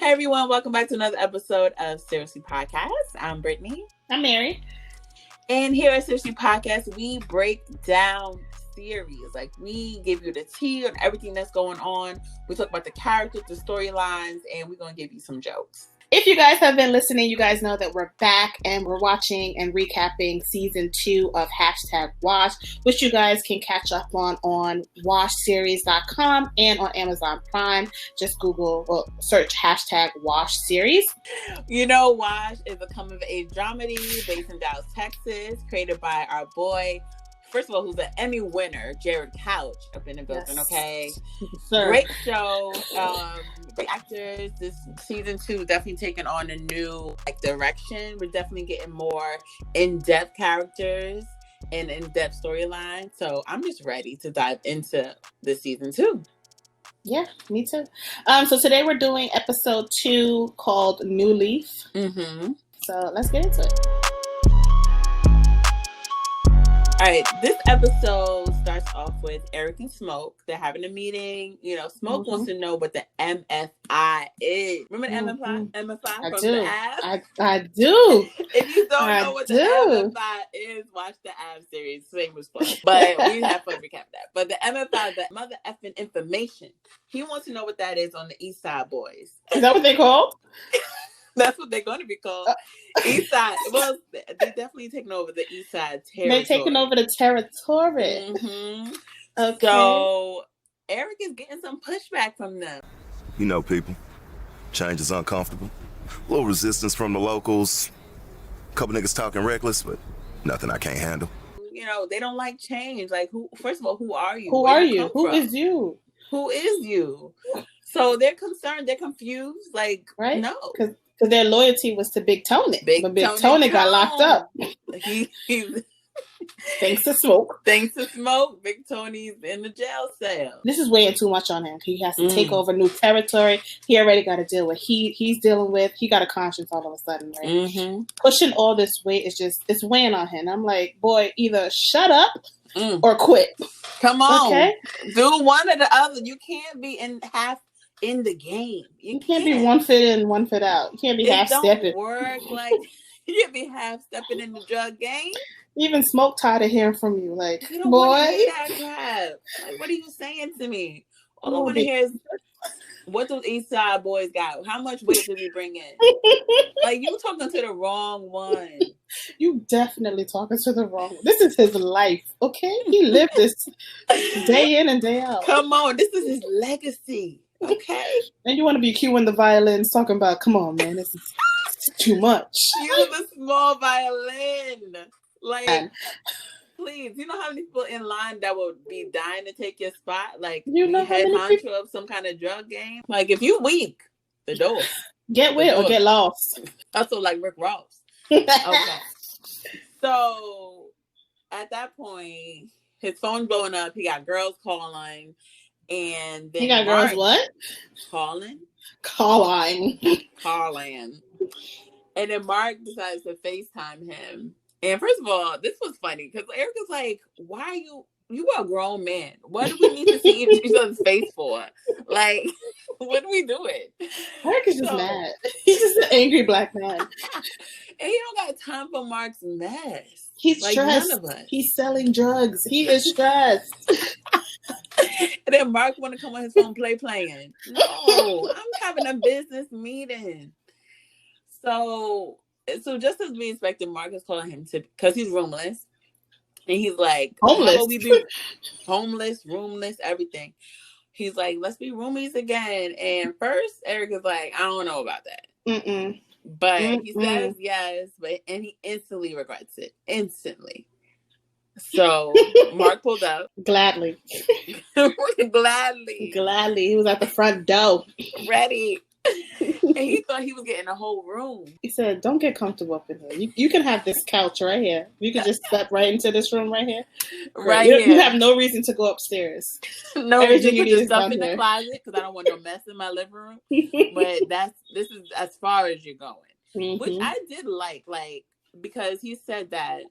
Hey everyone, welcome back to another episode of Seriously Podcast. I'm Brittany. I'm Mary. And here at Seriously Podcast, we break down series. Like, we give you the tea on everything that's going on. We talk about the characters, the storylines, and we're going to give you some jokes. If you guys have been listening, you guys know that we're back and we're watching and recapping season 2 of #Watch, which you guys can catch up on watchseries.com and on Amazon Prime. Just search #WatchSeries. You know, Watch is a coming-of-age dramedy based in Dallas, Texas, created by our boy, first of all, who's an Emmy winner, Jared Couch, up in the building, yes. Okay? Great show. The actors, this season 2 definitely taking on a new direction. We're definitely getting more in-depth characters and in-depth storyline. So I'm just ready to dive into this season 2. Yeah, me too. So today we're doing episode 2 called New Leaf. Mm-hmm. So let's get into it. All right, this episode starts off with Eric and Smoke. They're having a meeting. You know, Smoke wants to know what the MFI is. Remember the MFI from the Av? I do. If you don't know what the MFI is, watch the Av series. Same was fun. But we have fun recapping that. But the MFI, the mother effing information, he wants to know what that is on the East Side Boys. Is that what they called? That's what they're going to be called. East Side. Well, they're definitely taking over the East Side territory. They're taking over the territory. Mm-hmm. Okay. So Eric is getting some pushback from them. You know, people. Change is uncomfortable. A little resistance from the locals. A couple niggas talking reckless, but nothing I can't handle. You know, they don't like change. Like, first of all, who are you? Who are you? Who is you? Who is you? So they're concerned. They're confused. Like, right? No. Because their loyalty was to Big Tony. But Big Tony got locked up. Thanks to Smoke. Thanks to Smoke, Big Tony's in the jail cell. This is weighing too much on him. He has to take over new territory. He already got to deal with he's dealing with. He got a conscience all of a sudden, right? Mm-hmm. Pushing all this weight it's weighing on him. I'm like, boy, either shut up or quit. Come on. Okay? Do one or the other. You can't be half in the game. You can't be one foot in, one foot out. You can't be half stepping. It don't work. Like, you can't be half stepping in the drug game. Even Smoke tired of hearing from you. Like, you don't boy, want to hear that crap. Like, what are you saying to me? All I want to hear is what those East Side Boys got. How much weight did we bring in? Like, you talking to the wrong one. You definitely talking to the wrong one. This is his life, okay? He lived this day in and day out. Come on, this is his legacy. Okay. And you want to be cueing the violins, talking about, come on, man, this is too much. Use a small violin. Like, please. You know how many people in line that would be dying to take your spot? Like, you know, head honcho of some kind of drug game. Like, if you weak, the door. Get with or get lost. Also, like Rick Ross. Okay. So, at that point, his phone's blowing up. He got girls calling. And then he got girls what? Calling. And then Mark decides to FaceTime him. And first of all, this was funny because Eric was like, why are you are a grown man. What do we need to see each other's face for? Like, what are we doing? Eric is just mad. He's just an angry black man. And he don't got time for Mark's mess. He's like, stressed. None of us. He's selling drugs. He is stressed. And then Mark want to come on his phone playing. No, I'm having a business meeting. So just as we expected, Mark is calling him because he's roomless. And he's like, homeless. Homeless, roomless, everything. He's like, let's be roomies again. And first, Eric is like, I don't know about that. Mm-mm. But he says yes, and he instantly regrets it. Instantly. So Mark pulled up. Gladly. Gladly. He was at the front door. Ready. And he thought he was getting a whole room. He said, don't get comfortable up in here. You can have this couch right here. You can just step right into this room right here. Right here. You have no reason to go upstairs. No reason you need stuff in the closet because I don't want no mess in my living room. But this is as far as you're going. Mm-hmm. Which I did like because he said that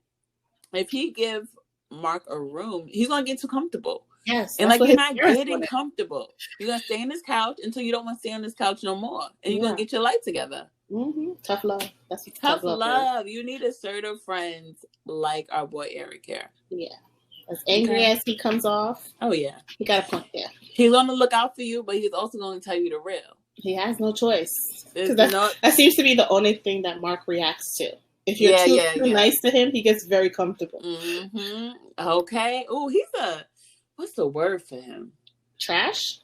if he gives Mark a room, he's going to get too comfortable. Yes. And like, you're not getting comfortable. You're going to stay on this couch until you don't want to stay on this couch no more. And you're going to get your life together. Mm-hmm. Tough love. That's what tough love. You need assertive friends like our boy Eric here. Yeah. As angry as he comes off. Oh, yeah. He got a point there. He's going to look out for you, but he's also going to tell you the real. He has no choice. That seems to be the only thing that Mark reacts to. If you're too nice to him, he gets very comfortable. Mm-hmm. Okay. Oh, what's the word for him? Trash?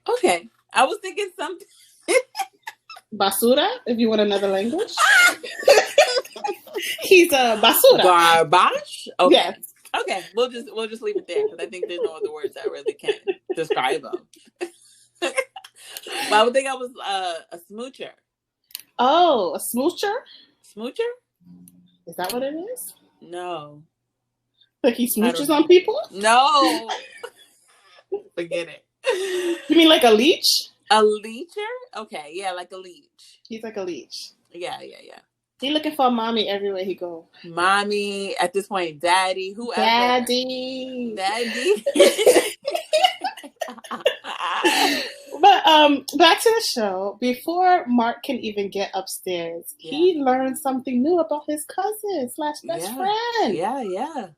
Okay. I was thinking something. Basura, if you want another language. He's a basura. Garbage? Okay. Yes. Okay. We'll just leave it there because I think there's no other words that really can describe him. But I would think I was a smoocher. Oh, a smoocher? Smoocher? Is that what it is? No. Like he smooches on people? No. Forget it. You mean like a leech? A leecher? Okay, yeah, like a leech. He's like a leech. Yeah. He's looking for a mommy everywhere he goes. Mommy, at this point, daddy, whoever. Daddy. But back to the show. Before Mark can even get upstairs, he learned something new about his cousin / best friend. Yeah.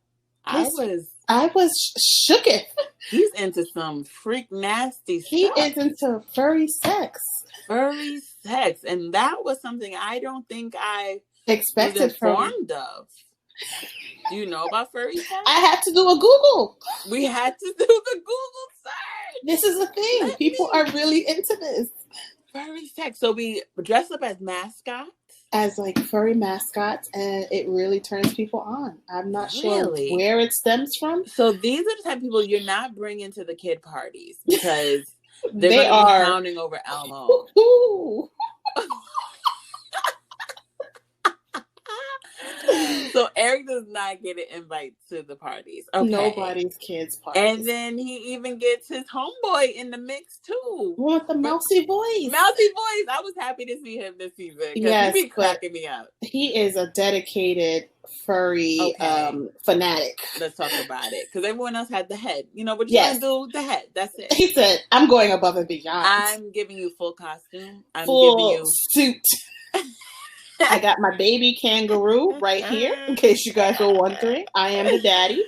I was shooketh. He's into some freak nasty stuff. He is into furry sex. And that was something I don't think I expected was informed of. Do you know about furry sex? I had to do a Google. We had to do the Google search. This is a thing. People are really into this. Furry sex. So we dress up as mascots. As like furry mascots, and it really turns people on. I'm not sure where it stems from. So these are the type of people you're not bringing to the kid parties because they are pounding over Elmo. So Eric does not get an invite to the parties. Okay. Nobody's kids' parties. And then he even gets his homeboy in the mix too. With the mousy voice. I was happy to see him this season. Yes, he be cracking me up. He is a dedicated furry fanatic. Let's talk about it. Because everyone else had the head. You know what you can do? The head. That's it. He said, I'm going above and beyond. I'm giving you full costume. I'm full giving you suit. I got my baby kangaroo right here, in case you guys were wondering. I am the daddy.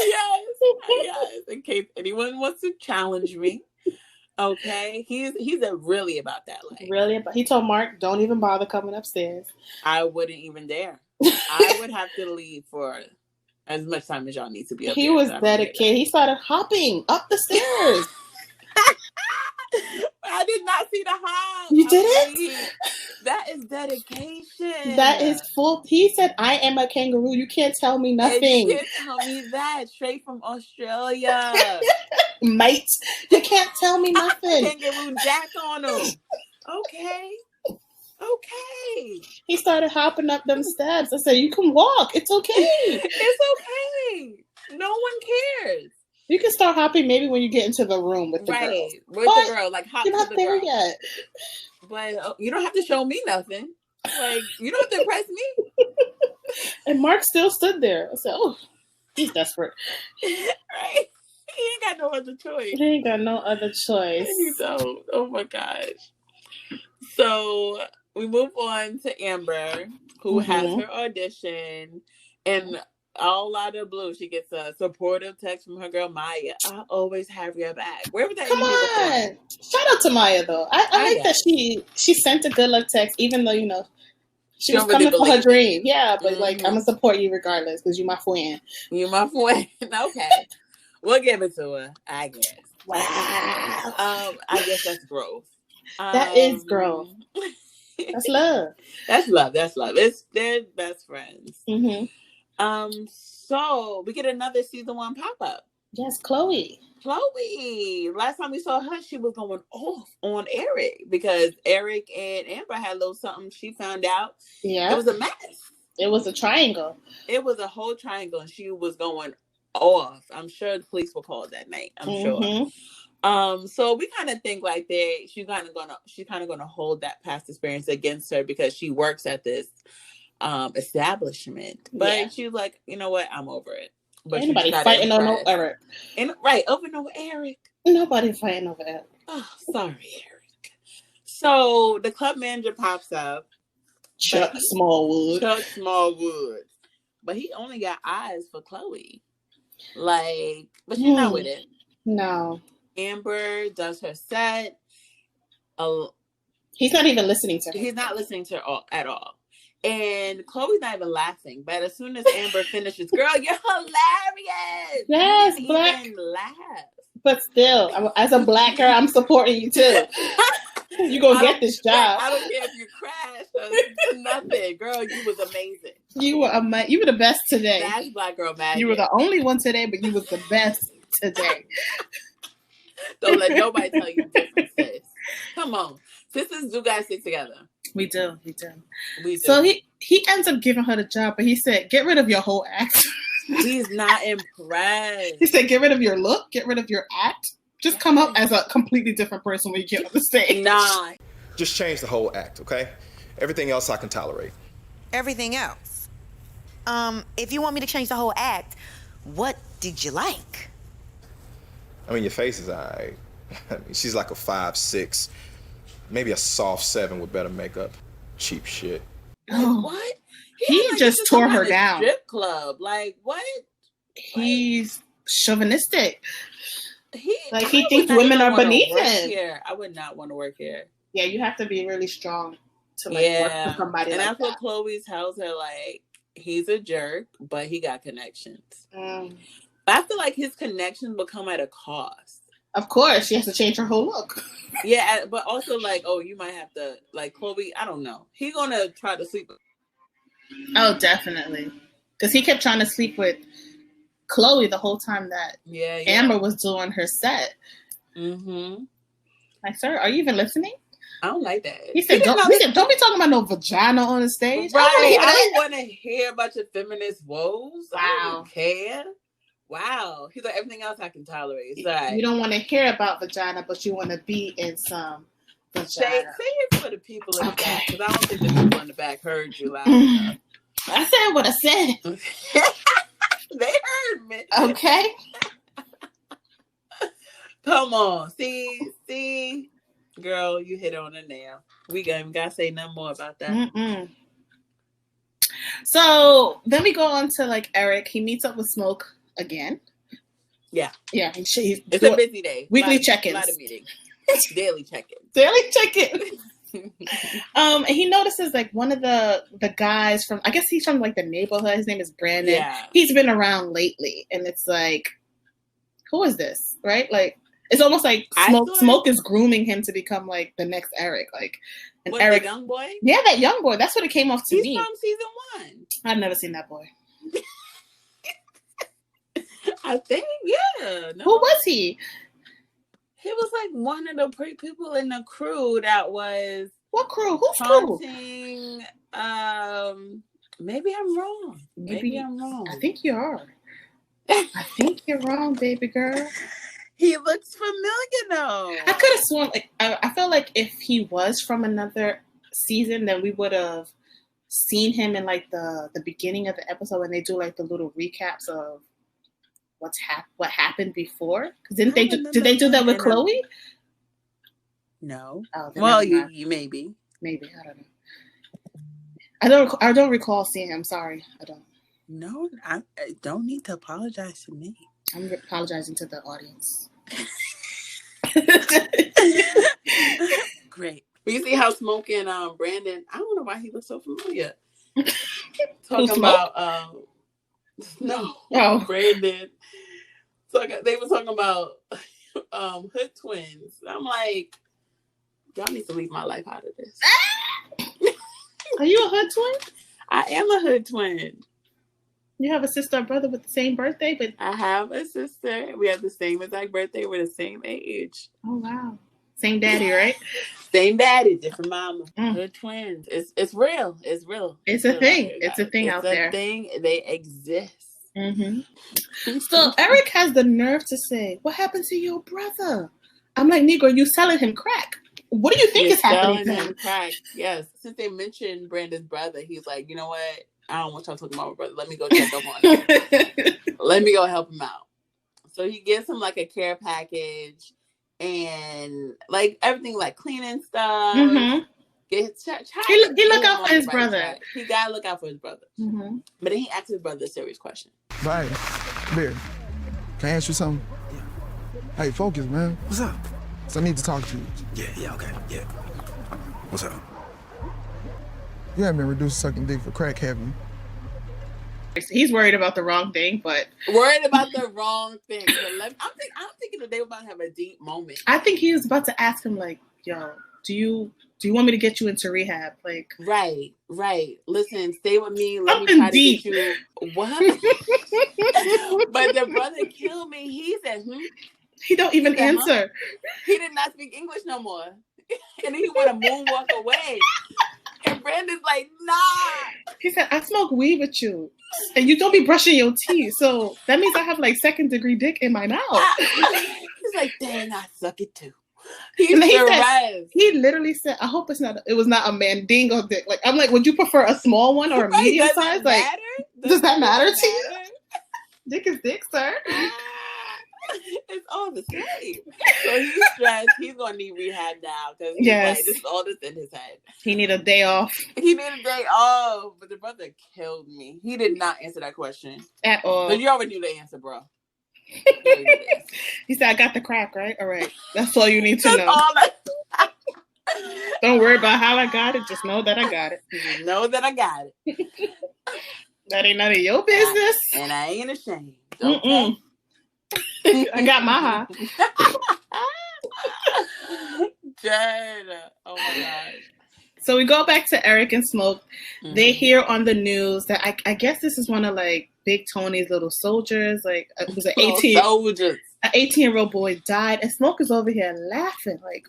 Yes. In case anyone wants to challenge me. Okay. He's really about that life. Really? He told Mark, don't even bother coming upstairs. I wouldn't even dare. I would have to leave for as much time as y'all need to be up He was dedicated. He started hopping up the stairs. I did not see the hop. You didn't? That is dedication. That is full. He said, I am a kangaroo. You can't tell me nothing. You can't tell me that. Straight from Australia. Mate, you can't tell me nothing. Kangaroo jack on him. Okay. He started hopping up them steps. I said, you can walk. It's okay. It's okay. No one cares. You can start hopping maybe when you get into the room with the girl. With the girl. Like, hop you're not there yet. But you don't have to show me nothing. Like, you don't have to impress me. And Mark still stood there. I said, oh, he's desperate. Right? He ain't got no other choice. He don't. Oh, my gosh. So, we move on to Amber, who has her audition. And all out of the blue, she gets a supportive text from her girl Maya. I always have your back. Where was that? Come on, shout out to Maya though. I like that she sent a good luck text, even though she was coming for her dream. Yeah, but like I'm gonna support you regardless because you're my friend. Okay, we'll give it to her. I guess. Wow. I guess that's growth. That is growth. That's love. That's love. They're best friends. Mm-hmm. So we get another season 1 pop-up. Yes, Chloe. Last time we saw her, she was going off on Eric because Eric and Amber had a little something she found out. Yeah. It was a mess. It was a triangle. It was a whole triangle and she was going off. I'm sure the police were called that night. I'm sure. So we kind of think like she's kind of gonna hold that past experience against her because she works at this establishment, but she's like, you know what, I'm over it. But ain't nobody fighting over no Eric. Over no Eric. Nobody fighting over Eric. Oh, sorry, Eric. So the club manager pops up. Chuck Smallwood. But he only got eyes for Chloe. But she's not with it. No. Amber does her set. He's not even listening to her. He's not listening to her at all. And Chloe's not even laughing. But as soon as Amber finishes, girl, you're hilarious. Yes, you Black. Even laugh. But still, as a Black girl, I'm supporting you too. You're going to get this job. I don't care if you crashed or nothing. Girl, you was amazing. You were the best today. That's Black girl magic. You were the only one today, but you was the best today. Don't let nobody tell you different, sis. Come on. Sisters do guys stick together. We do. So he ends up giving her the job, but he said, get rid of your whole act. He's not impressed. He said, get rid of your look, get rid of your act. Just come up as a completely different person when you get on the stage. Nah. Just change the whole act, okay? Everything else I can tolerate. Everything else? If you want me to change the whole act, what did you like? I mean, your face is all right. I mean, she's like a 5'6", maybe a soft 7 with better makeup. Cheap shit. Oh. What? He just tore her down. Strip club. What? He's chauvinistic. He thinks women are beneath him. Here. I would not want to work here. Yeah, you have to be really strong to work for somebody and like that's what Chloe tells her. He's a jerk, but he got connections. But I feel like his connections will come at a cost. Of course, she has to change her whole look. Yeah, but also you might have to Chloe. I don't know. He gonna try to sleep. Oh, definitely, because he kept trying to sleep with Chloe the whole time that Amber was doing her set. Mm-hmm. Like, sir, are you even listening? I don't like that. He said, don't be talking about no vagina on the stage. Right. I don't want to hear about your feminist woes. Wow. I don't care. Wow. He's like, everything else I can tolerate. Right. You don't want to hear about vagina, but you want to be in some vagina. Say it for the people in the back, because I don't think the people in the back heard you loud enough. I said what I said. They heard me. Okay. Come on. See? Girl, you hit on the nail. We gotta say nothing more about that. Mm-mm. So then we go on to Eric. He meets up with Smoke again. Yeah. It's a busy day. Weekly check-ins. A lot of meetings. Daily check-ins. And he notices one of the guys from, I guess he's from the neighborhood. His name is Brandon. Yeah. He's been around lately, and it's who is this? Right? It's almost like Smoke is grooming him to become the next Eric. Eric, the young boy? Yeah, that young boy. That's what it came off to me. He's from season 1. I've never seen that boy. I think, yeah. No. Who was he? He was one of the people in the crew that was. What crew? Who's haunting, crew? Maybe I'm wrong. Maybe I'm wrong. I think you are. I think you're wrong, baby girl. He looks familiar though. I could have sworn. I feel like if he was from another season, then we would have seen him in the beginning of the episode when they do the little recaps of what happened before. Did they do that with Chloe? No. Oh, well, you maybe. Maybe, I don't know. I don't recall seeing him. Sorry, I don't. No, I don't need to apologize to me. I'm apologizing to the audience. Great. You see how Smoke and Brandon, I don't know why he looks so familiar. Talking about Brandon. So they were talking about hood twins. I'm like, y'all need to leave my life out of this. Are you a hood twin? I am a hood twin. You have a sister or brother with the same birthday? But I have a sister. We have the same exact birthday. We're the same age. Oh, wow. Same daddy, right? Same daddy, different mama. Hood twins. It's real. It's real. It's a thing. It's a thing out there. It's a thing. They exist. Mm-hmm. So Eric has the nerve to say, "What happened to your brother?" I'm like, Negro, you selling him crack. What do you think is happening to him? Crack. Yes. Since they mentioned Brandon's brother, he's like, you know what? I don't want y'all talking about my brother. Let me go check up on him. Let me go help him out. So he gives him like a care package and like everything, like cleaning stuff. Mm-hmm. He look out for his brother. Track. He gotta look out for his brother. Mm-hmm. But then he asks his brother a serious question. Right, Barry, can I ask you something? Hey, focus, man. What's up? So I need to talk to you. Yeah, okay, yeah. What's up? You haven't been reduced to sucking dick for crack, have you? He's worried about the wrong thing, but worried about the wrong thing. I'm thinking that they were about to have a deep moment. I think he was about to ask him, like, "Yo, do you want me to get you into rehab?" Like, right. Listen, stay with me. Let me something try deep. to get you. What? But the brother killed me. He said, He don't even answer. He did not speak English no more, and then he want to moonwalk away. And Brandon's like, nah. He said, I smoke weed with you. And you don't be brushing your teeth. So that means I have like 2nd-degree dick in my mouth. He's like, dang, I suck it too. He literally said, I hope it was not a mandingo dick. Like, I'm like, would you prefer a small one or a medium size? Like, does that matter to you? Dick is dick, sir. It's all the same. So he's stressed. He's gonna need rehab now because like, this is all that's in his head. He need a day off. But the brother killed me. He did not answer that question at all. But you already knew the answer, bro. He said, "I got the crack, right? All right, that's all you need to know. Don't worry about how I got it. Just know that I got it. Just know that I got it. That ain't none of your business, and I ain't ashamed. Okay. I got my high. Jen. Oh my gosh. So we go back to Eric and Smoke. Mm-hmm. They hear on the news that I guess this is one of like Big Tony's little soldiers. Like it was an 18-year-old boy died, and Smoke is over here laughing like,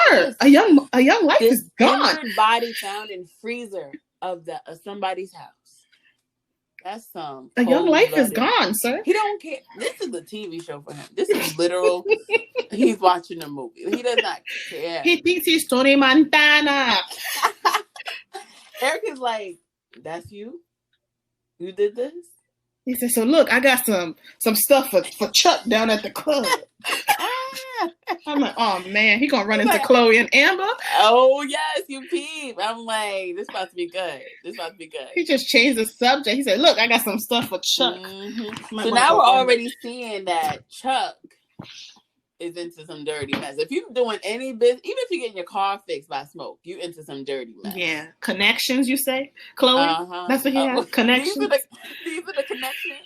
"Sir, a young life is gone." Body found in freezer of somebody's house. That's a young life is gone, sir. He don't care. This is a TV show for him. This is literal. He's watching a movie. He does not care. He thinks he's Tony Montana. Eric is like, "That's you? You did this?" He said, "So look, I got some stuff for Chuck down at the club." I'm like, oh man, he gonna run into Chloe and Amber. Oh yes, you peep. I'm like, this about to be good. He just changed the subject. He said, "Look, I got some stuff for Chuck." Mm-hmm. So now we're already seeing that Chuck is into some dirty mess. If you're doing any business, even if you're getting your car fixed by Smoke, you into some dirty mess. Yeah, connections. You say, Chloe? Uh-huh. That's what he has. Connections. These are the connections.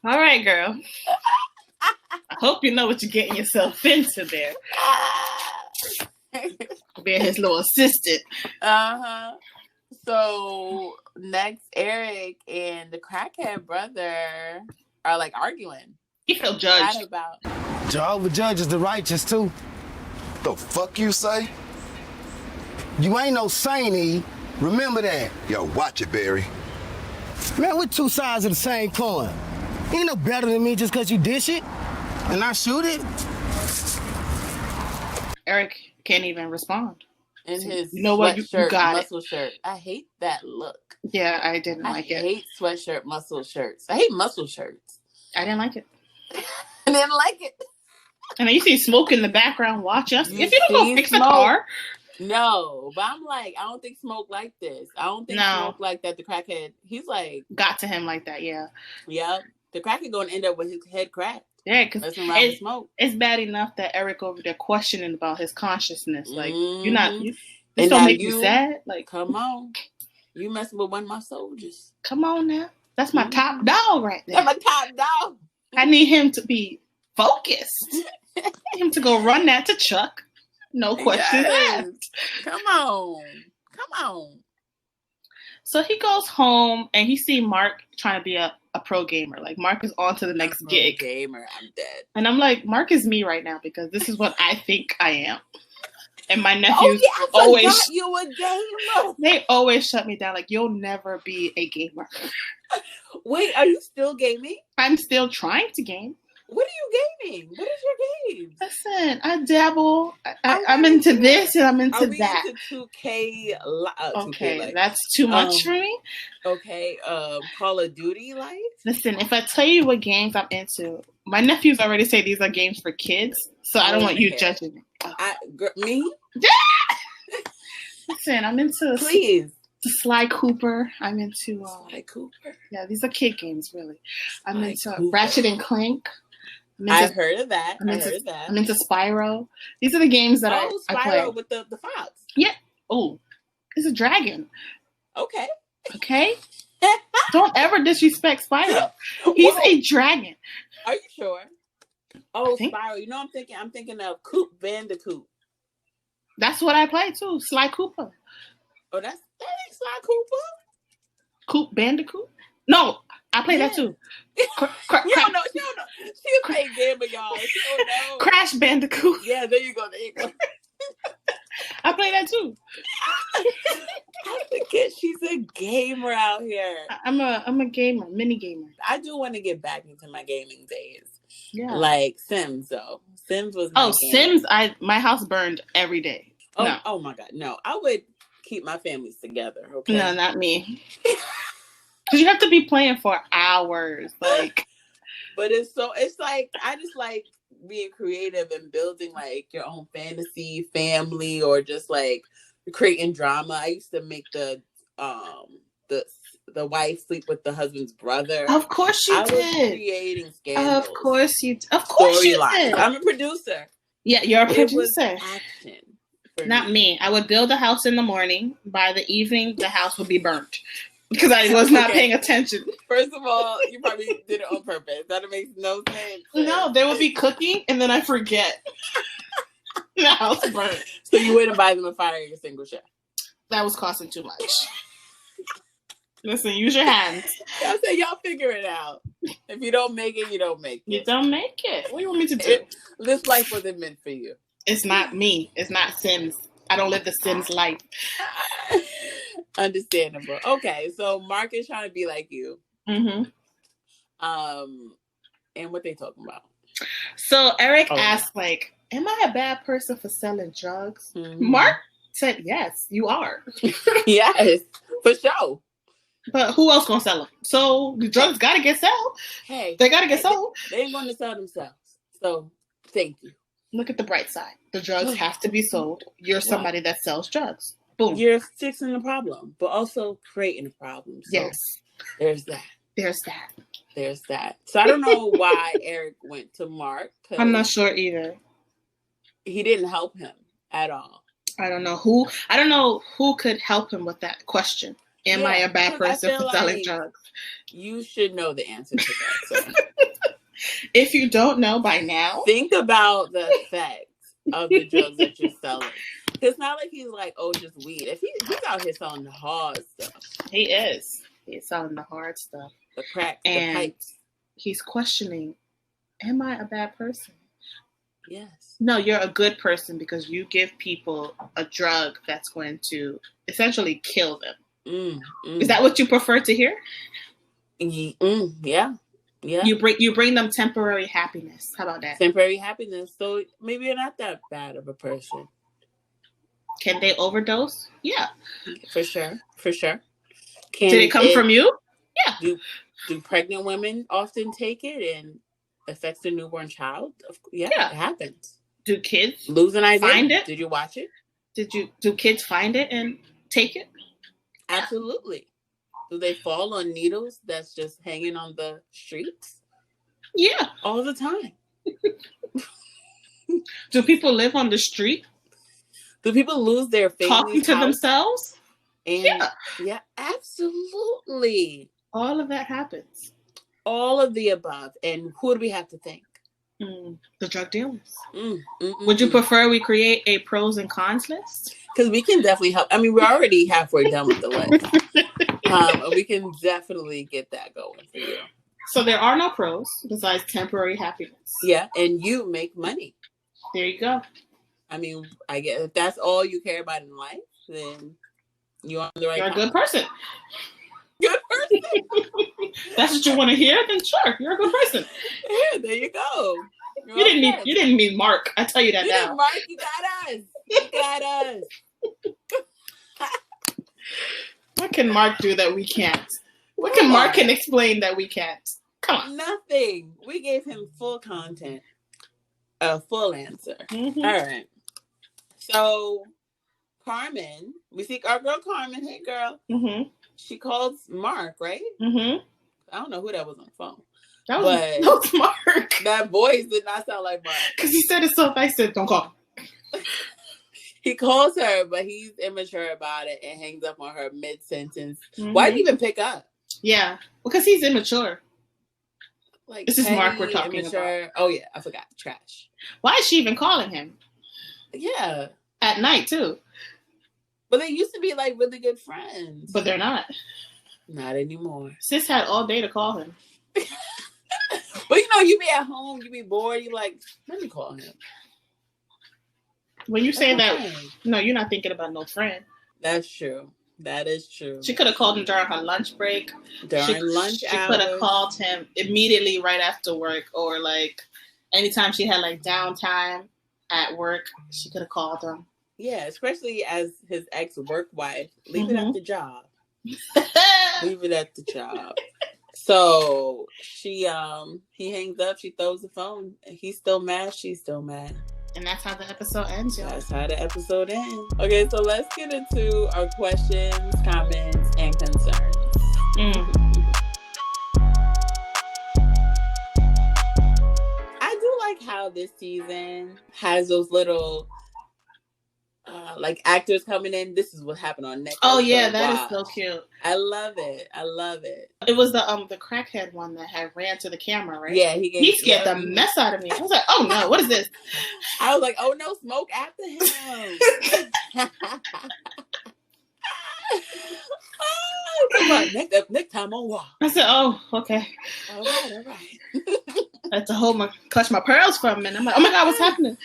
All right, girl. I hope you know what you're getting yourself into there. Being his little assistant. So next, Eric and the crackhead brother are like arguing. He felt judged. Jehovah judges the righteous too. The fuck you say? You ain't no saint, E. Remember that. Yo, watch it, Barry. Man, we're two sides of the same coin. You ain't no better than me just because you dish it and I shoot it. Eric can't even respond. In his sweatshirt, muscle shirt. I hate that look. Yeah, I didn't like it. I hate sweatshirt, muscle shirts. I hate muscle shirts. I didn't like it. I didn't like it. And then you see Smoke in the background watch us. If you don't go fix the car. No, but I'm like, I don't think Smoke like this. I don't think Smoke like that. The crackhead, he's like. Got to him like that, yeah. Yeah. The crackhead going to end up with his head cracked. Yeah, because it's bad enough that Eric over there questioning about his consciousness. Like, you're not, this don't make you sad. Like, come on. You messing with one of my soldiers. Come on now. That's my top dog right there. That's my top dog. I need him to be focused. I need him to go run that to Chuck. No questions asked. Come on. So he goes home and he see Mark trying to be a pro gamer. Like, Mark is on to the next gig. Gamer, I'm dead. And I'm like, Mark is me right now because this is what I think I am. And my nephews always you a gamer. They always shut me down. Like, you'll never be a gamer. Wait, are you still gaming? I'm still trying to game. What are you gaming? What is your game? Listen, I dabble. I'm into this and I'm into that. Into 2K? Okay, 2K, that's too much for me. Okay, Call of Duty, like. Listen, if I tell you what games I'm into, my nephews already say these are games for kids, so I don't want you judging me. Me? Listen, I'm into. Please. Sly Cooper. I'm into Sly Cooper. Yeah, these are kid games, really. I'm into Ratchet and Clank. I've heard of that. I'm into Spyro. These are the games that I play. Spyro with the fox. Yeah. Oh, it's a dragon. Okay. Okay. Don't ever disrespect Spyro. He's a dragon. Are you sure? Oh, Spyro. You know, I'm thinking of Coop Bandicoot. That's what I play too. Sly Cooper. Oh, that ain't Sly Cooper. Coop Bandicoot? No, I play that too. You don't know. She play Gamer, y'all. She don't know. Crash Bandicoot. Yeah, there you go. I play that too. I forget she's a gamer out here. I'm a gamer, mini gamer. I do want to get back into my gaming days. Yeah. Like Sims though. Sims was my game. Sims, my house burned every day. Oh, no. Oh my God. No. I would keep my families together, okay? No, not me. Because you have to be playing for hours. Like, but it's like I just like being creative and building like your own fantasy family or just like creating drama. I used to make the wife sleep with the husband's brother. Of course you did. I was creating scandals. Of course you did. I'm a producer. Yeah, you're a producer. Action. Not me. I would build a house in the morning. By the evening, the house would be burnt because I was not paying attention. First of all, you probably did it on purpose. That makes no sense. No, they would be cooking and then I forget. The house burnt. So you wouldn't buy them a fire extinguisher? That was costing too much. Listen, use your hands. I say y'all figure it out. If you don't make it, you don't make it. You don't make it. What do you want me to do? This life wasn't meant for you. It's not me. It's not Sims. I don't live the Sims life. Understandable. Okay, so Mark is trying to be like you. Mm-hmm. And what they talking about? So Eric asked, like, am I a bad person for selling drugs? Mm-hmm. Mark said, yes, you are. Yes, for sure. But who else gonna sell them? So the drugs gotta get sold. Hey, they gotta get sold. They ain't gonna sell themselves. So thank you. Look at the bright side. The drugs have to be sold. You're somebody that sells drugs. Boom. You're fixing the problem, but also creating a problem. So yes. There's that. There's that. So I don't know why Eric went to Mark. I'm not sure either. He didn't help him at all. I don't know who could help him with that question. Am I a bad person for selling drugs? You should know the answer to that. So. If you don't know by now, think about the effect of the drugs that you're selling. It's not like he's like, oh, just weed. If he's out here selling the hard stuff. He is. He's selling the hard stuff. The crack, and the pipes. He's questioning, am I a bad person? Yes. No, you're a good person because you give people a drug that's going to essentially kill them. Is that what you prefer to hear? Yeah. Yeah. You bring them temporary happiness. How about that? Temporary happiness. So maybe you're not that bad of a person. Can they overdose? Yeah. For sure. Did it come from you? Yeah. Do pregnant women often take it and affects the newborn child? Yeah, it happens. Do kids lose an idea? Find it? Did you watch it? Do kids find it and take it? Absolutely. Do they fall on needles that's just hanging on the streets? Yeah. All the time. Do people live on the street? Do people lose their families? Talking to themselves? And yeah, absolutely. All of that happens. All of the above. And who do we have to thank? The drug dealers. Would you prefer we create a pros and cons list? Because we can definitely help. I mean, we're already halfway done with the list. We can definitely get that going for you. So there are no pros besides temporary happiness. Yeah, and you make money. There you go. I mean, I guess if that's all you care about in life, then you're on the right path. You're a good person. Good person. That's what you want to hear? Then sure, you're a good person. Yeah, there you go. You didn't mean Mark. I tell you that now. Didn't Mark, you got us. You got us. What can Mark do that we can't? What can Mark can explain that we can't? Come on. Nothing. We gave him full content. A full answer. Mm-hmm. All right. So Carmen, we see our girl Carmen. Hey girl. Mm-hmm. She calls Mark, right? Mm-hmm. I don't know who that was on the phone. That was Mark. That voice did not sound like Mark. Because he said it so nice. I said, don't call. He calls her, but he's immature about it and hangs up on her mid-sentence. Mm-hmm. Why did he even pick up? Yeah, because he's immature. Like this is Mark we're talking about. Oh yeah, I forgot. Trash. Why is she even calling him? Yeah. At night too. But they used to be like really good friends. But they're not. Not anymore. Sis had all day to call him. But you know, you be at home, you be bored, you like, let me call him. When you say that, no, you're not thinking about no friend. That's true. That is true. She could have called him during her lunch break. During lunch hours. She could have called him immediately right after work, or like anytime she had like downtime at work, she could have called him. Yeah, especially as his ex-work wife. Leave it at the job. Leave it at the job. So he hangs up, she throws the phone. He's still mad, she's still mad. And that's how the episode ends, y'all. That's how the episode ends. Okay, so let's get into our questions, comments, and concerns. I do like how this season has those little like actors coming in. This is what happened on next. Oh yeah, that is so cute. I love it. I love it. It was the crackhead one that had ran to the camera, right? Yeah, he scared the mess out of me. I was like, oh no, what is this? I was like, oh no, smoke after him. Next time on walk. I said, oh, okay. All right. I had to clutch my pearls from him, and I'm like, oh my god, what's happening?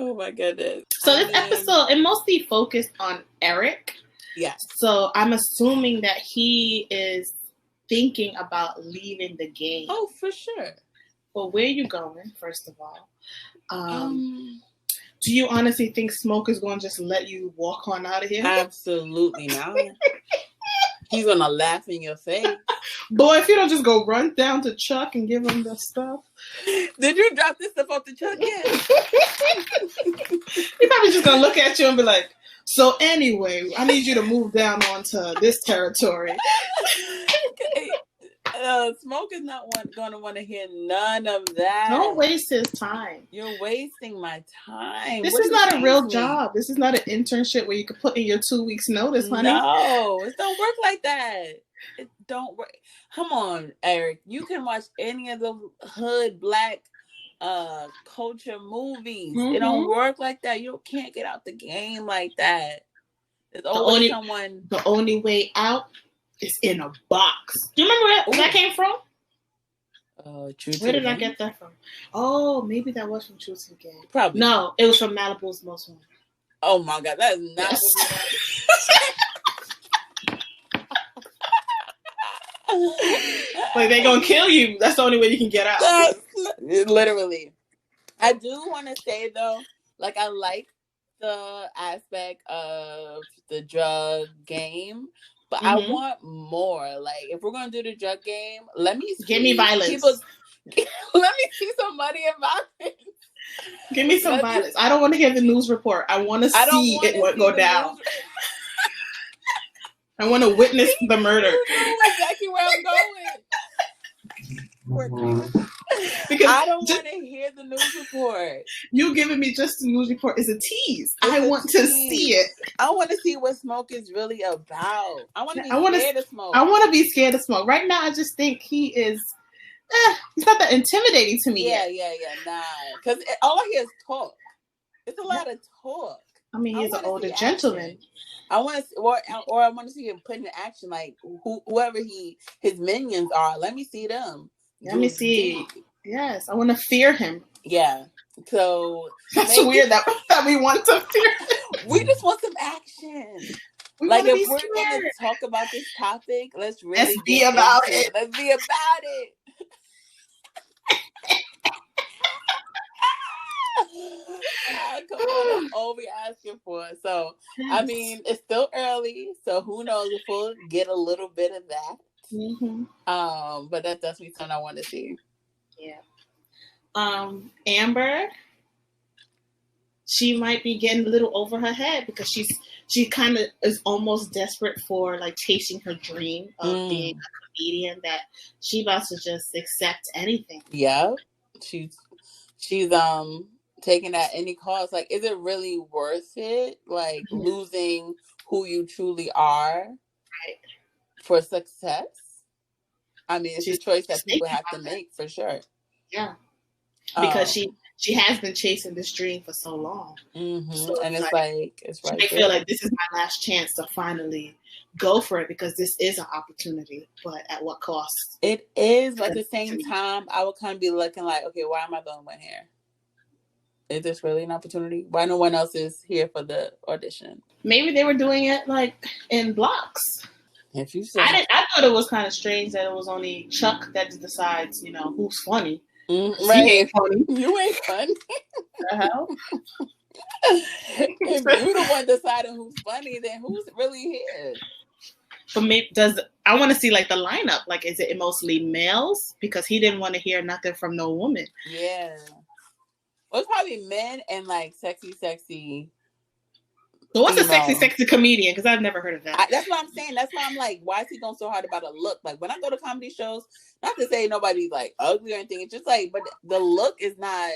Oh my goodness. So this episode, it mostly focused on Eric. Yes. So I'm assuming that he is thinking about leaving the game. Oh, for sure. Well, where are you going, first of all? Do you honestly think Smoke is going to just let you walk on out of here? Absolutely not. He's going to laugh in your face. Boy, if you don't just go run down to Chuck and give him the stuff. Did you drop this stuff off to Chuck yet? He's probably just going to look at you and be like, so anyway, I need you to move down onto this territory. Smoke is not going to want to hear none of that. Don't waste his time. You're wasting my time. This is not a real job. This is not an internship where you can put in your 2 weeks notice, honey. No, it don't work like that. It don't work. Come on, Eric. You can watch any of the hood black culture movies. Mm-hmm. It don't work like that. You can't get out the game like that. There's always someone. The only way out is in a box. Do you remember where that came from? Where did I get that from? Oh, maybe that was from True to the Game. Probably. No, it was from Malibu's Most Wanted. Oh my God, that is not like, they're gonna kill you. That's the only way you can get out. Literally. I do want to say though, like, I like the aspect of the drug game, but I want more. Like, if we're gonna do the drug game, give me violence. Let me see some money and violence. Give me some violence. I don't want to hear the news report. I want to see it go down. I want to witness the murder. You know exactly where I'm going. Because I don't want to hear the news report. You giving me just the news report is a tease. I want to see it. I want to see what Smoke is really about. I want to be scared of Smoke. I want to be scared of Smoke. Right now, I just think he is. He's not that intimidating to me. Yeah, nah. Because all I hear is talk. It's a lot of talk. I mean, he's an older gentleman. I want to, or I want to see him put into action, like whoever his minions are. Let me see them. Let me see. Yes, I want to fear him. Yeah. So that's weird that we want to fear him. We just want some action. We Like, if we're going to talk about this topic, let's really be about it. Let's be about it. Come on, that's all we asking for. So, I mean, it's still early, so who knows if we'll get a little bit of that. Mm-hmm. But that's definitely something I want to see. Yeah. Amber, she might be getting a little over her head because she kind of is almost desperate for like chasing her dream of being a comedian, that she about to just accept anything. Yeah, she's taking at any cost. Like, is it really worth it? Like, losing who you truly are for success? I mean, it's a choice that people have to make for sure. Yeah, because she has been chasing this dream for so long. Mm-hmm. So and it's right. I feel like this is my last chance to finally go for it, because this is an opportunity, but at what cost? It is, but at the same time, I would kind of be looking like, okay, why am I the only one here? Is this really an opportunity? Why no one else is here for the audition? Maybe they were doing it like in blocks. If you said, I thought it was kind of strange that it was only Chuck that decides, who's funny. Right. He ain't funny. You ain't funny. The hell? If you the one deciding who's funny, then who's really here? But maybe I want to see like the lineup. Like, is it mostly males? Because he didn't want to hear nothing from no woman. Yeah. Well, it's probably men and like sexy. So what's a sexy comedian? Because I've never heard of that. That's what I'm saying. That's why I'm like, why is he going so hard about a look? Like, when I go to comedy shows, not to say nobody's like ugly or anything. It's just like, but the look is not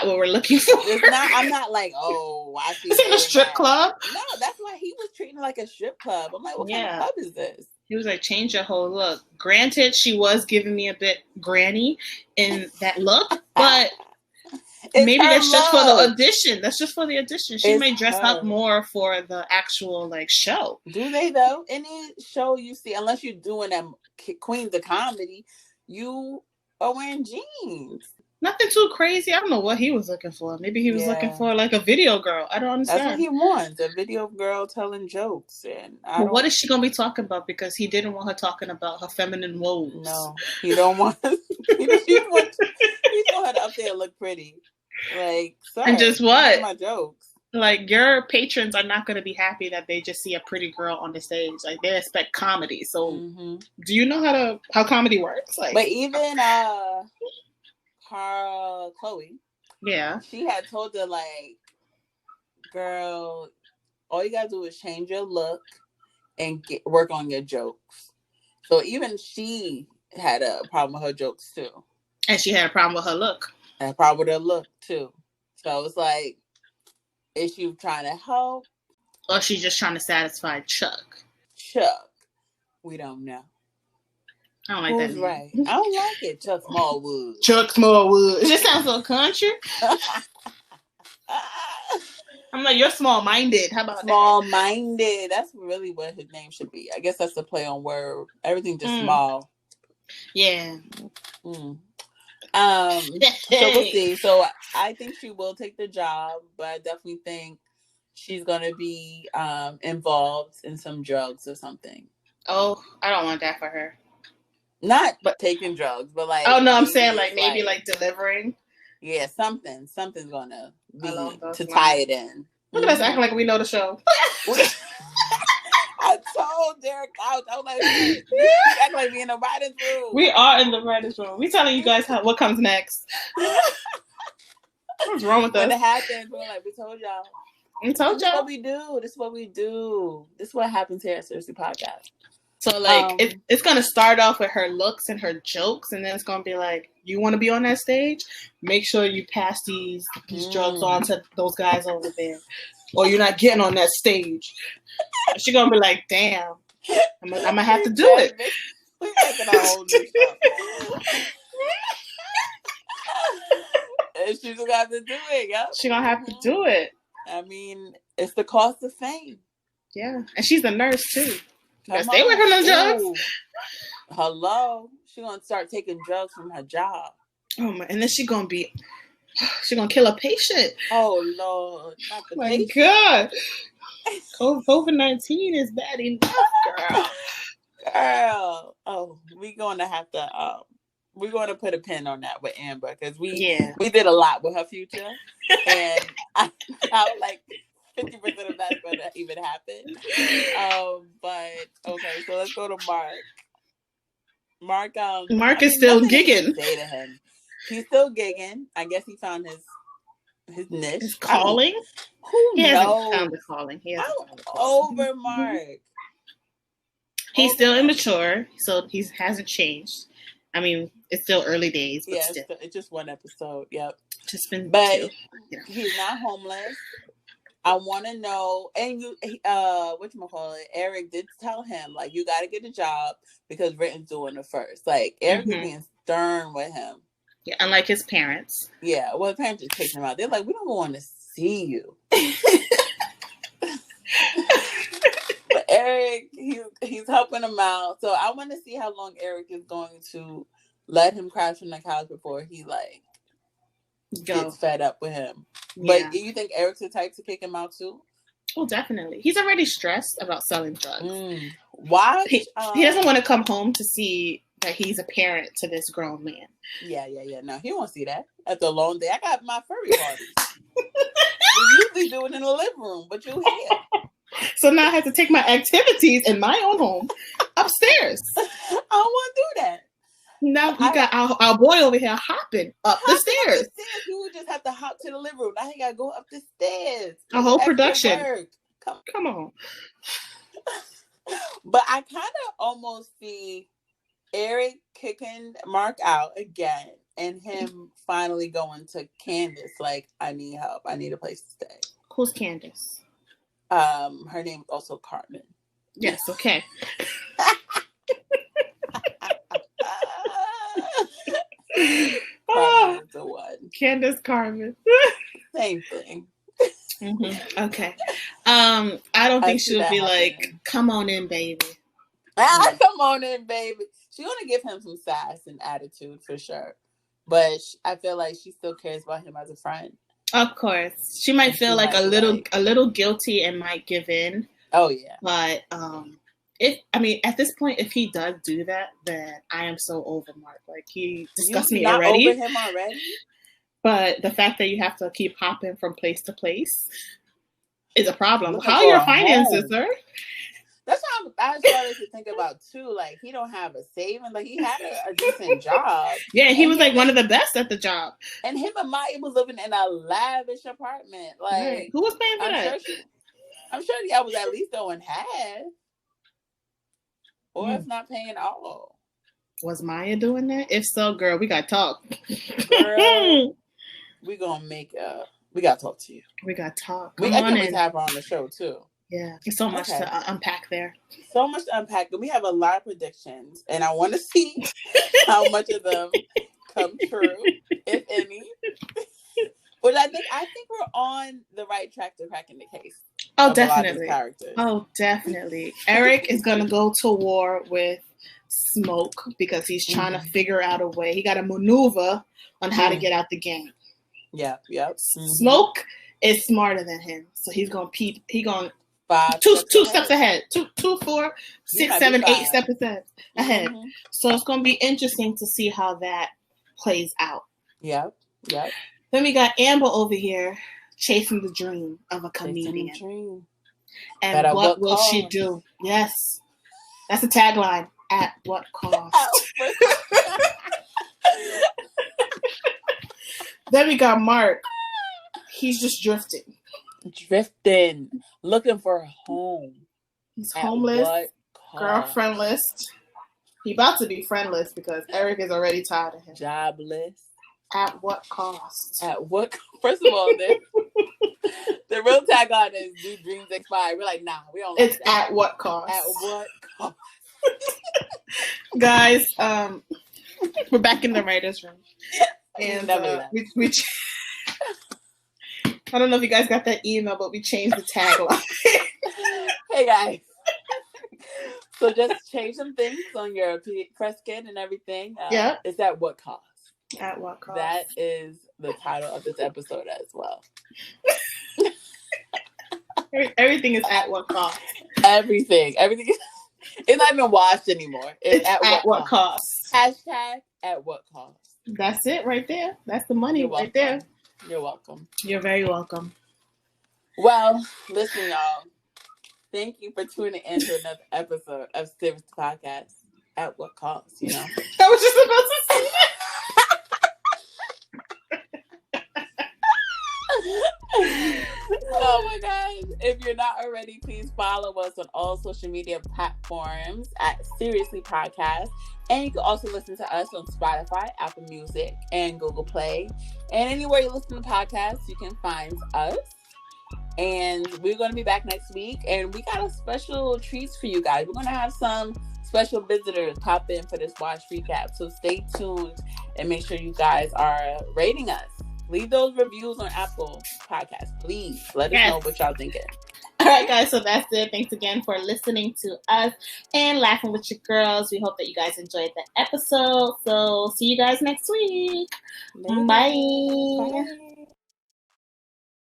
what we're looking for. It's not. I'm not like, oh, I see. Is it a strip club? No, that's why he was treating it like a strip club. I'm like, what kind of club is this? He was like, change your whole look. Granted, she was giving me a bit granny in that look, but maybe that's just for the audition. That's just for the audition. She may dress up more for the actual like show. Do they though? Any show you see, unless you're doing that Queens of Comedy, you are wearing jeans. Nothing too crazy. I don't know what he was looking for. Maybe he was looking for like a video girl. I don't understand. That's what he wants, a video girl telling jokes. And what is she gonna be talking about? Because he didn't want her talking about her feminine woes. No, he don't want. He want her to up there and look pretty. Like, sorry, and just what? My jokes. Like, your patrons are not going to be happy that they just see a pretty girl on the stage. Like, they expect comedy. So, do you know how comedy works? Like, but even Chloe, she had told her like, girl, all you gotta do is change your look and work on your jokes. So even she had a problem with her jokes too, and she had a problem with her look. And a problem with her look too. So it's like, is she trying to help, or she's just trying to satisfy Chuck? We don't know. I don't like that name. Right. I don't like it. Chuck Smallwood. Chuck Smallwood. It just sounds so country. I'm like, you're small-minded. How about small-minded? That's really what his name should be. I guess that's the play on word. Everything just small. Yeah. So we'll see. So I think she will take the job, but I definitely think she's going to be involved in some drugs or something. Oh, I don't want that for her. Not taking drugs, but like... Oh, no, I'm saying like maybe like delivering. Yeah, something's going to be to tie it in. Look at us acting like we know the show. I told Derek out. I was like, you act like we in the writer's room. We are in the writer's room. We telling you guys what comes next. What's wrong with us? When it happens, we're like, we told y'all. We told y'all. This is what we do. This is what happens here at Seriously Podcast. So, like, it's going to start off with her looks and her jokes, and then it's going to be like, you want to be on that stage? Make sure you pass these drugs on to those guys over there, or you're not getting on that stage. She's going to be like, damn, I'm going to have to do it. We're making a whole new show. And she's going to have to do it, yo. She's going to have to do it. I mean, it's the cost of fame. Yeah, and she's a nurse, too. Stay with her on drugs. Hello, she's gonna start taking drugs from her job. Oh my! And then she's gonna kill a patient. Oh Lord, not the my patient. God! COVID-19 is bad enough, girl. Girl. Oh, we're going to put a pin on that with Amber because we did a lot with her future, and I felt like 50% of that's going to even happen. But okay, so let's go to Mark. Mark is still gigging. Say to him, he's still gigging. I guess he found his niche, his calling. Who knows? Hasn't found the calling. Over Mark. He's still immature, so he hasn't changed. I mean, it's still early days, but still. It's just one episode. Yep. Just been two. He's not homeless. I want to know, and whatchamacallit, Eric did tell him, like, you got to get a job because Ritten's doing it first. Like, Eric is being stern with him. Yeah, unlike his parents. Yeah, well, his parents just taking him out. They're like, we don't want to see you. But Eric, he's helping him out. So I want to see how long Eric is going to let him crash on the couch before he, like, gets fed up with him. But do you think Eric's the type to kick him out too? Oh, definitely. He's already stressed about selling drugs. Why? He doesn't want to come home to see that he's a parent to this grown man. Yeah. No, he won't see that. At the long day, I got my furry parties. We usually do it in the living room, but you're here. So now I have to take my activities in my own home upstairs. I don't want to do that. Now we got our boy over here hopping up the stairs. You would just have to hop to the living room. Now he got to go up the stairs. A whole production. Come on. But I kind of almost see Eric kicking Mark out again and him finally going to Candace like, I need help. I need a place to stay. Who's Candace? Her name is also Carmen. Yes, okay. Carmen's the one. Candace Carmen. Same thing. Okay. I don't think she'll be like, come on in, baby. Come on in, baby. She's gonna give him some sass and attitude for sure. But I feel like she still cares about him as a friend. Of course. She might feel like a little guilty and might give in. Oh yeah. But at this point, if he does do that, then I am so over Mark. Like, he disgusts me already. Over him already? But the fact that you have to keep hopping from place to place is a problem. How are your finances, sir? That's how I started to think about too. Like, he don't have a saving. Like, he had a decent job. Yeah, he was like one of the best at the job. And him and Maya was living in a lavish apartment. Like, who was paying for that? I'm sure y'all was at least throwing half, or if not paying all. Was Maya doing that? If so, girl, we gotta talk. Girl, we gotta talk to you. We gotta talk. We actually have her on the show too. Yeah, there's so much to unpack there. So much to unpack. And we have a lot of predictions, and I want to see how much of them come true, if any. But I think we're on the right track to cracking the case. Oh, definitely. Oh, definitely. Eric is gonna go to war with Smoke because he's trying to figure out a way. He got to maneuver on how to get out the game. Yep. Smoke is smarter than him, so he's gonna two steps ahead. 2, 4, 6, 7, 8 steps ahead. So it's gonna be interesting to see how that plays out. Yep. Then we got Amber over here chasing the dream of a comedian. And what will she do? Yes, that's the tagline. At what cost? Then we got Mark. He's just drifting, looking for a home. He's homeless, girlfriendless. He about to be friendless because Eric is already tired of him. Jobless. At what cost? First of all, the real tagline is "Do dreams expire?" We're like, nah, we don't. It's at what cost? At what cost? Guys, we're back in the writer's room, and we I don't know if you guys got that email, but we changed the tagline. Hey guys, so just change some things on your press kit and everything. Yeah, it's at what cost? At what cost? That is the title of this episode as well. Everything is at what cost? Everything. It's not even washed anymore. It's at what cost? Hashtag at what cost. That's it right there. That's the money right there. You're welcome. You're very welcome. Well, listen, y'all. Thank you for tuning in to another episode of Serious Podcast. At what cost, you know? I was just about to say that. Oh my gosh. If you're not already, please follow us on all social media platforms at Seriously Podcast. And you can also listen to us on Spotify, Apple Music, and Google Play. And anywhere you listen to podcasts, you can find us. And we're going to be back next week. And we got a special treats for you guys. We're going to have some special visitors pop in for this watch recap. So stay tuned and make sure you guys are rating us. Leave those reviews on Apple Podcasts, please. Let us know what y'all thinking. All right, guys. So that's it. Thanks again for listening to us and laughing with your girls. We hope that you guys enjoyed the episode. So see you guys next week. Bye. Bye.